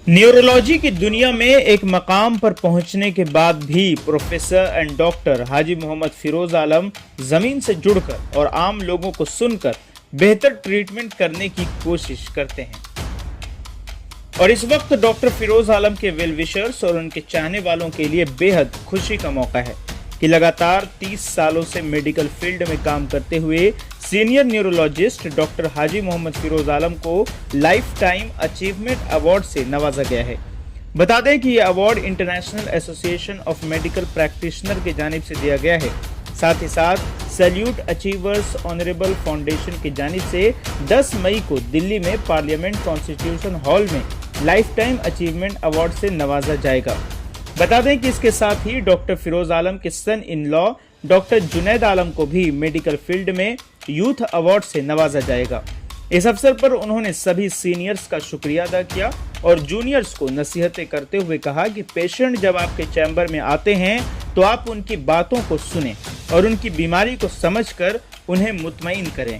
Neurology की दुनिया में एक मकाम पर पहुंचने के बाद भी प्रोफेसर एंड डॉक्टर हाजी मोहम्मद फिरोज आलम जमीन से जुड़कर और आम लोगों को सुनकर बेहतर ट्रीटमेंट करने की कोशिश करते हैं। और इस वक्त डॉक्टर फिरोज आलम के वेल विशर्स और उनके चाहने वालों के लिए बेहद खुशी का मौका है कि लगातार 30 सालों से मेडिकल फील्ड में काम करते हुए सीनियर न्यूरोलॉजिस्ट डॉक्टर हाजी मोहम्मद फिरोज आलम को लाइफ टाइम अचीवमेंट अवार्ड से नवाजा गया है। बता दें कि यह award international association of medical practitioner की जानिब से दिया गया है। साथ ही साथ सैल्यूट अचीवर्स ऑनरेबल फाउंडेशन की जानिब से 10 मई को दिल्ली में पार्लियामेंट कॉन्स्टिट्यूशन हॉल में लाइफ टाइम अचीवमेंट अवार्ड से नवाजा जाएगा। बता दें कि इसके साथ ही डॉक्टर फिरोज आलम के सन इन लॉ डॉक्टर जुनैद आलम को भी मेडिकल फील्ड में यूथ अवार्ड से नवाजा जाएगा। इस अवसर पर उन्होंने सभी सीनियर्स का शुक्रिया अदा किया और जूनियर्स को नसीहतें करते हुए कहा कि पेशेंट जब आपके चैम्बर में आते हैं तो आप उनकी बातों को सुनें और उनकी बीमारी को समझकर उन्हें मुतमईन करें।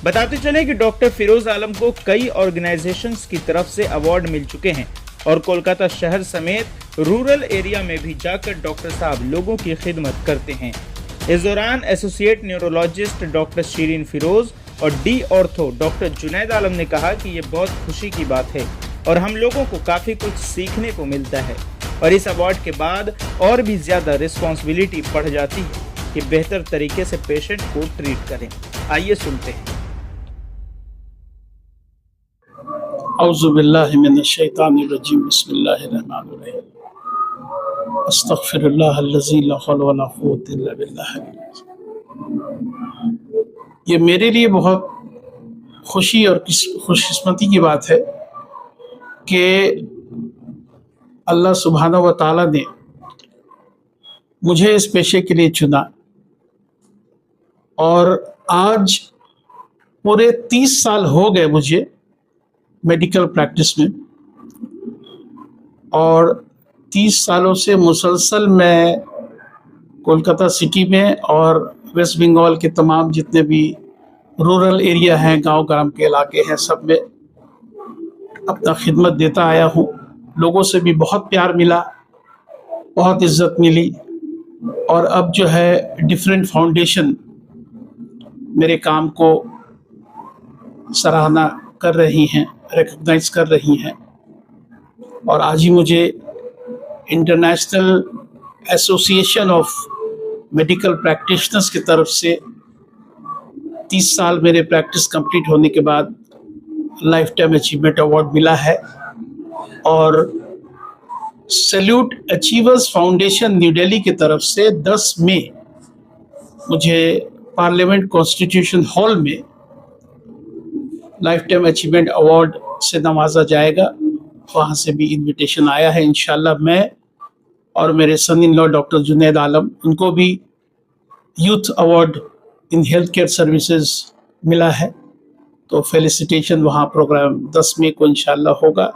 बताते चलें कि डॉक्टर फिरोज आलम को कई ऑर्गेनाइजेशंस की तरफ से अवार्ड मिल चुके हैं और कोलकाता शहर समेत रूरल एरिया में भी जाकर डॉक्टर साहब लोगों की खिदमत करते हैं। इस दौरान associate neurologist doctor Shireen Firoz और D ortho doctor Junaid Alam ने कहा कि ये बहुत खुशी की बात है और हम लोगों को काफ़ी कुछ सीखने को मिलता है और इस अवार्ड के बाद और भी ज़्यादा रिस्पॉन्सिबिलिटी बढ़ जाती है कि बेहतर तरीके से पेशेंट को ट्रीट करें। आइए सुनते हैं। औज़ुबिल्लाहि मिनश्शैतानिर्रजीम बिस्मिल्लाहिर्रहमानिर्रहीम अस्तग़फिरुल्लाहल्लज़ी ला हौला वला क़ुव्वता इल्ला बिल्लाह। ये मेरे लिए बहुत खुशी और खुशकिस्मती की बात है कि अल्लाह सुब्हानहू व तआला ने मुझे इस पेशे के लिए चुना और आज पूरे 30 साल हो गए मुझे मेडिकल प्रैक्टिस में और 30 सालों से मुसलसल मैं कोलकाता सिटी में और वेस्ट बंगाल के तमाम जितने भी रूरल एरिया हैं, गांव ग्राम के इलाके हैं, सब में अपना खिदमत देता आया हूं। लोगों से भी बहुत प्यार मिला, बहुत इज्जत मिली और अब जो है डिफरेंट फाउंडेशन मेरे काम को सराहना कर रही हैं, रिकॉग्नाइज कर रही हैं और आज ही मुझे international association of medical practitioners की तरफ से 30 साल मेरे प्रैक्टिस कंप्लीट होने के बाद लाइफ टाइम अचीवमेंट अवार्ड मिला है और salute achievers foundation new Delhi की तरफ से 10 मई मुझे पार्लियामेंट कॉन्स्टिट्यूशन हॉल में लाइफ टाइम अचीवमेंट अवार्ड से नवाजा जाएगा। वहाँ से भी इनविटेशन आया है। इंशाल्लाह मैं और मेरे सन इन लॉ डॉक्टर जुनैद आलम, उनको भी youth award in health care services मिला है, तो फेलिसिटेशन वहाँ प्रोग्राम 10 मई को इंशाल्लाह होगा।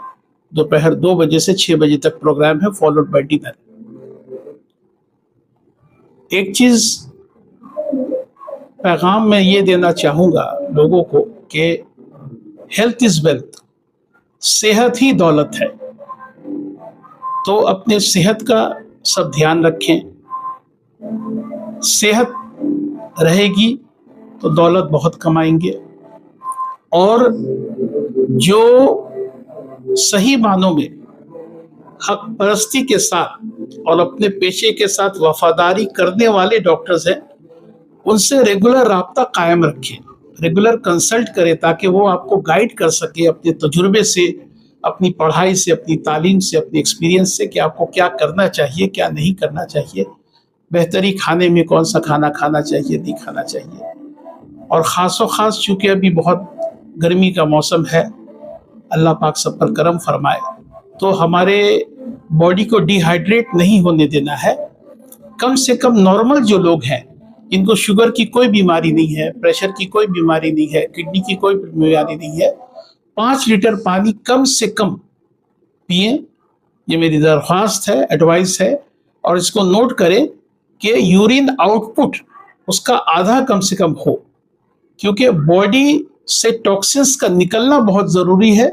दोपहर 2 बजे से 6 बजे तक प्रोग्राम है, फॉलोड बाय डिनर। एक चीज़ पैगाम मैं ये देना चाहूँगा लोगों को कि हेल्थ इज़ वेल्थ, सेहत ही दौलत है, तो अपने सेहत का सब ध्यान रखें। सेहत रहेगी तो दौलत बहुत कमाएंगे और जो सही मानों में हक परस्ती के साथ और अपने पेशे के साथ वफादारी करने वाले डॉक्टर्स हैं, उनसे रेगुलर राब्ता कायम रखें, रेगुलर कंसल्ट करें ताकि वो आपको गाइड कर सके अपने तजुर्बे से, अपनी पढ़ाई से, अपनी तालीम से, अपनी एक्सपीरियंस से कि आपको क्या करना चाहिए, क्या नहीं करना चाहिए, बेहतरी खाने में कौन सा खाना खाना चाहिए, नहीं खाना चाहिए। और ख़ास चूँकि अभी बहुत गर्मी का मौसम है, अल्लाह पाक सब पर करम फरमाए, तो हमारे बॉडी को डिहाइड्रेट नहीं होने देना है। कम से कम नॉर्मल जो लोग हैं, इनको शुगर की कोई बीमारी नहीं है, प्रेशर की कोई बीमारी नहीं है, किडनी की कोई बीमारी नहीं है, 5 लीटर पानी कम से कम पिए। ये मेरी दरख्वास्त है, एडवाइस है। और इसको नोट करें कि यूरिन आउटपुट उसका आधा कम से कम हो, क्योंकि बॉडी से टॉक्सिन्स का निकलना बहुत ज़रूरी है,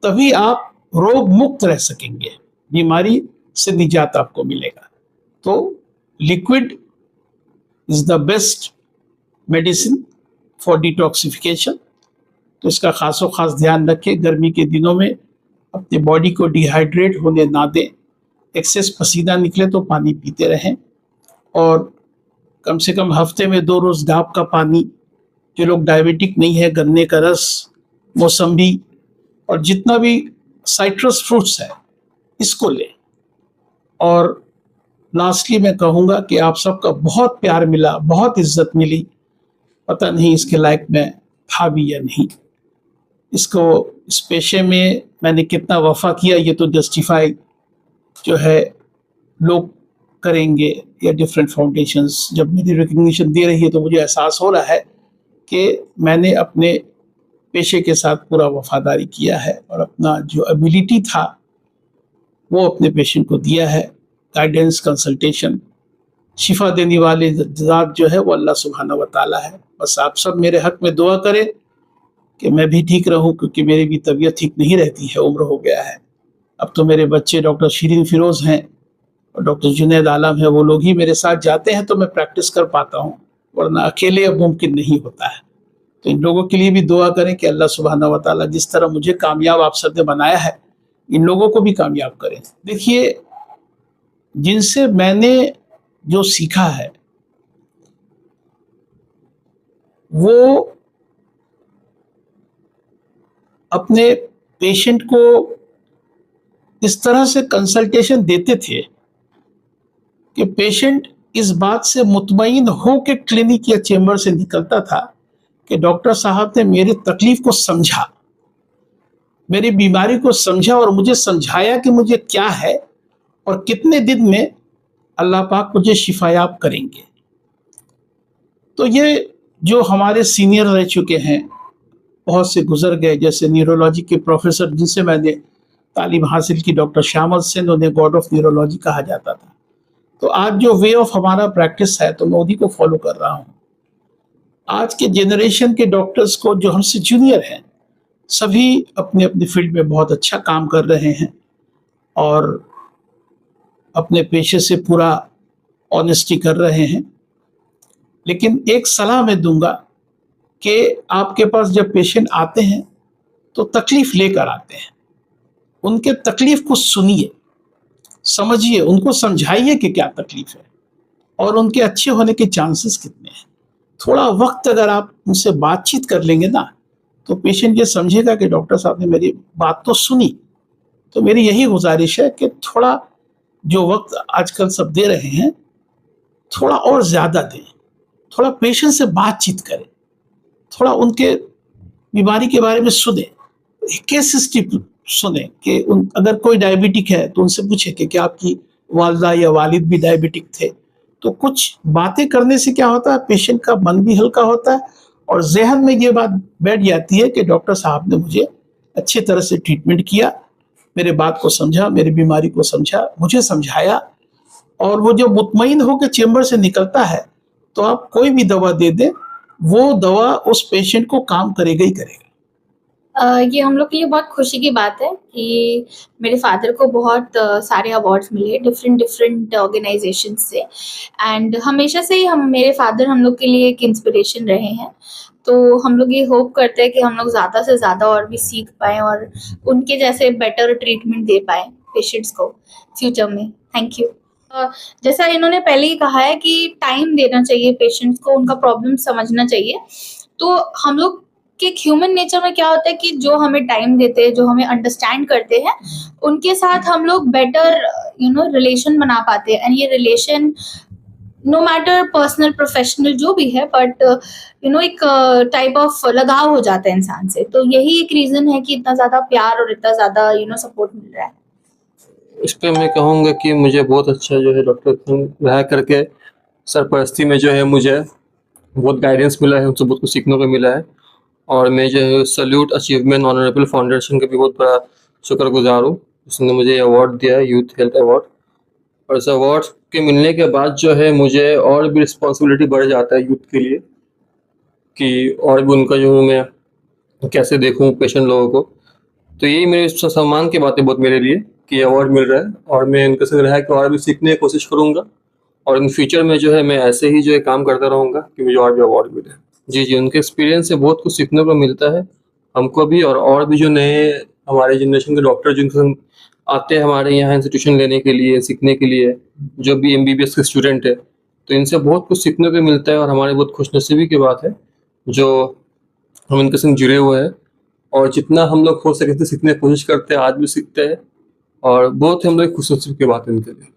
तभी आप रोग मुक्त रह सकेंगे, बीमारी से निजात आपको मिलेगा। तो liquid is the best medicine for detoxification. तो इसका खासो खास ध्यान रखें। गर्मी के दिनों में अपने बॉडी को डिहाइड्रेट होने ना दें। एक्सेस पसीना निकले तो पानी पीते रहें, और कम से कम हफ्ते में 2 रोज डाब का पानी, जो लोग डायबिटिक नहीं है, गन्ने का रस, मौसम्बी और जितना भी साइट्रस फ्रूट्स है इसको लें। और लास्टली मैं कहूँगा कि आप सबका बहुत प्यार मिला, बहुत इज्जत मिली। पता नहीं इसके लायक मैं था भी या नहीं। इसको इस पेशे में मैंने कितना वफा किया ये तो जस्टिफाई जो है लोग करेंगे, या डिफरेंट फाउंडेशंस जब मेरी रिकग्निशन दे रही है तो मुझे एहसास हो रहा है कि मैंने अपने पेशे के साथ पूरा वफादारी किया है और अपना जो एबिलिटी था वो अपने पेशेंट को दिया है। गाइडेंस, कंसल्टेशन, शिफा देने वाले ज़ात जो है वो अल्लाह सुब्हाना व तआला है। बस आप सब मेरे हक में दुआ करें कि मैं भी ठीक रहूं, क्योंकि मेरी भी तबीयत ठीक नहीं रहती है, उम्र हो गया है। अब तो मेरे बच्चे डॉक्टर शिरीन फिरोज़ हैं और डॉक्टर जुनैद आलम है, वो लोग ही मेरे साथ जाते हैं तो मैं प्रैक्टिस कर पाता हूँ, वरना अकेले अब मुमकिन नहीं होता है। तो इन लोगों के लिए भी दुआ करें कि अल्लाह सुब्हाना व तआला जिस तरह मुझे कामयाब आप सब ने बनाया है, इन लोगों को भी कामयाब करें। देखिए, जिनसे मैंने जो सीखा है वो अपने पेशेंट को इस तरह से कंसल्टेशन देते थे कि पेशेंट इस बात से मुतमईन हो के क्लिनिक या चेंबर से निकलता था कि डॉक्टर साहब ने मेरी तकलीफ को समझा, मेरी बीमारी को समझा और मुझे समझाया कि मुझे क्या है और कितने दिन में अल्लाह पाक मुझे शिफायाब करेंगे। तो ये जो हमारे सीनियर रह चुके हैं, बहुत से गुजर गए, जैसे न्यूरोलॉजी के प्रोफेसर जिनसे मैंने तालीम हासिल की, डॉक्टर श्यामल सेन, उन्हें गॉड ऑफ न्यूरोलॉजी कहा जाता था। तो आज जो वे ऑफ हमारा प्रैक्टिस है तो मैं उन्हीं को फॉलो कर रहा हूँ। आज के जनरेशन के डॉक्टर्स को जो हमसे जूनियर हैं, सभी अपने अपने फील्ड में बहुत अच्छा काम कर रहे हैं और अपने पेशे से पूरा ऑनेस्टी कर रहे हैं। लेकिन एक सलाह मैं दूंगा कि आपके पास जब पेशेंट आते हैं तो तकलीफ लेकर आते हैं, उनके तकलीफ को सुनिए, समझिए, उनको समझाइए कि क्या तकलीफ है और उनके अच्छे होने के चांसेस कितने हैं। थोड़ा वक्त अगर आप उनसे बातचीत कर लेंगे ना, तो पेशेंट ये समझेगा कि डॉक्टर साहब ने मेरी बात तो सुनी। तो मेरी यही गुजारिश है कि थोड़ा जो वक्त आजकल सब दे रहे हैं, थोड़ा और ज़्यादा दें, थोड़ा पेशेंट से बातचीत करें, थोड़ा उनके बीमारी के बारे में सुने, केस हिस्ट्री सुने कि अगर कोई डायबिटिक है तो उनसे पूछे कि क्या आपकी वालदा या वालिद भी डायबिटिक थे। तो कुछ बातें करने से क्या होता है, पेशेंट का मन भी हल्का होता है और जहन में ये बात बैठ जाती है कि डॉक्टर साहब ने मुझे अच्छी तरह से ट्रीटमेंट किया, मेरे बात को समझा, मेरी बीमारी को समझा, मुझे समझाया। और वो जो मुतमईन होकर चेंबर से निकलता है तो आप कोई भी दवा दे दें, वो दवा उस पेशेंट को काम करेगा ही करेगा। ये हम लोग के लिए बहुत खुशी की बात है कि मेरे फादर को बहुत सारे अवार्ड्स मिले डिफरेंट डिफरेंट ऑर्गेनाइजेशन से, एंड हमेशा से ही मेरे फादर हम लोग के लिए एक इंस्पिरेशन रहे हैं। तो हम लोग ये होप करते हैं कि हम लोग ज़्यादा से ज़्यादा और भी सीख पाएँ और उनके जैसे बेटर ट्रीटमेंट दे पाएँ पेशेंट्स को फ्यूचर में। Thank you. जैसा इन्होंने पहले ही कहा है कि टाइम देना चाहिए पेशेंट्स को, उनका प्रॉब्लम समझना चाहिए। तो हम लोग के ह्यूमन नेचर में क्या होता है कि जो हमें टाइम देते हैं, जो हमें अंडरस्टैंड करते हैं, उनके साथ हम लोग बेटर रिलेशन बना पाते हैं। एंड ये relation no matter personal professional जो भी है, बट एक टाइप ऑफ लगाव हो जाता है इंसान से। तो यही एक रीजन है कि इतना ज़्यादा प्यार और इतना ज़्यादा सपोर्ट मिल रहा है। इस पे मैं कहूँगा कि मुझे बहुत अच्छा जो है डॉक्टर रहा करके सरपरस्ती में जो है मुझे बहुत गाइडेंस मिला है, उनसे बहुत कुछ सीखने को मिला है। और मैं जो है सल्यूट अचीवमेंट ऑनरेबल फाउंडेशन का भी बहुत बड़ा शुक्रगुजार हूँ, जिसने मुझे अवार्ड दिया है, यूथ हेल्थ अवार्ड। और इस अवार्ड के मिलने के बाद जो है मुझे और भी रिस्पॉन्सिबिलिटी बढ़ जाता है यूथ के लिए, कि और भी उनका जो मैं कैसे देखूँ पेशेंट लोगों को। तो यही मेरे सम्मान की बात है बहुत मेरे लिए कि अवार्ड मिल रहा है, और मैं इनके संग रह के और भी सीखने की कोशिश करूँगा, और इन फ्यूचर में जो है मैं ऐसे ही जो है काम करता रहूँगा कि मुझे और भी अवार्ड मिले। जी, उनके एक्सपीरियंस से बहुत कुछ सीखने को मिलता है हमको भी, और भी जो नए हमारे जनरेशन के डॉक्टर जिनके संग आते हैं हमारे यहाँ इंस्टीट्यूशन लेने के लिए, सीखने के लिए, जो भी MBBS के स्टूडेंट है, तो इनसे बहुत कुछ सीखने को मिलता है, और हमारी बहुत खुशनसीबी की बात है जो हम इनके संग जुड़े हुए हैं, और जितना हम लोग हो सके सीखने की कोशिश करते हैं, आज भी सीखते हैं, और बहुत हम लोग खुशनसीब की बात है इनके लिए।